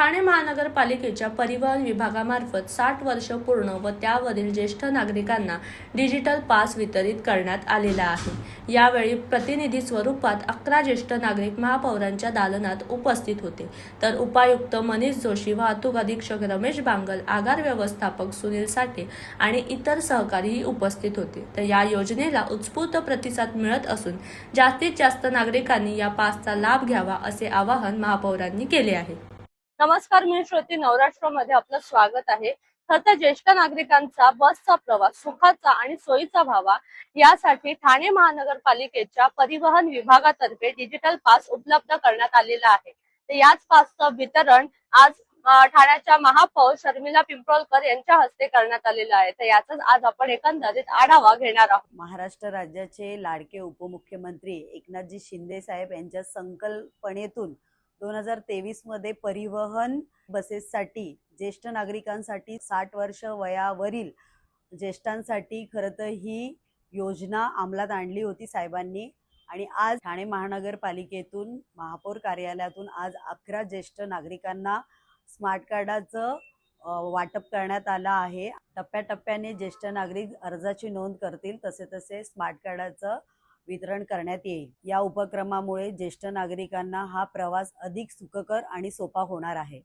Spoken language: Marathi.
ठाणे महानगरपालिकेच्या परिवहन विभागामार्फत 60 वर्ष पूर्ण व त्यावरील ज्येष्ठ नागरिकांना डिजिटल पास वितरित करण्यात आलेला आहे। यावेळी प्रतिनिधी स्वरूपात 11 ज्येष्ठ नागरिक महापौरांच्या दालनात उपस्थित होते, तर उपायुक्त मनीष जोशी, वाहतूक अधीक्षक रमेश बांगल, आगार व्यवस्थापक सुनील साठे आणि इतर सहकारीही उपस्थित होते। तर या योजनेला उत्स्फूर्त प्रतिसाद मिळत असून जास्तीत जास्त नागरिकांनी या पासचा लाभ घ्यावा असे आवाहन महापौरांनी केले आहे। नमस्कार, मी श्रुती, नवराष्ट्रमध्ये आपलं स्वागत आहे। खरं ज्येष्ठ नागरिकांचा बसचा प्रवास सुखाचा आणि सोयीचा व्हावा यासाठी ठाणे महानगरपालिकेच्या परिवहन विभागातर्फे डिजिटल पास उपलब्ध करण्यात आलेला आहे। तर याच पासचं वितरण आज ठाण्याच्या महापौर शर्मिला पिंपळकर यांच्या हस्ते करण्यात आलेलं आहे। तर याचाच आज आपण एकंदरीत आढावा घेणार आहोत। महाराष्ट्र राज्याचे लाडके उपमुख्यमंत्री एकनाथजी शिंदे साहेब यांच्या संकल्पनेतून 2023 मध्ये परिवहन बसेससाठी ज्येष्ठ नागरिकांसाठी 60 वर्ष वयावरील ज्येष्ठांसाठी खरं तर ही योजना अंमलात आणली होती साहेबांनी। आणि आज ठाणे महानगरपालिकेतून महापौर कार्यालयातून आज 11 ज्येष्ठ नागरिकांना स्मार्ट कार्डाचं वाटप करण्यात आलं आहे। टप्प्याटप्प्याने ज्येष्ठ नागरिक अर्जाची नोंद करतील तसे तसे स्मार्ट कार्डाचं वितरण करण्यात येईल। या उपक्रमामुळे ज्येष्ठ नागरिकांना हा प्रवास अधिक सुखकर आणि सोपा होणार आहे।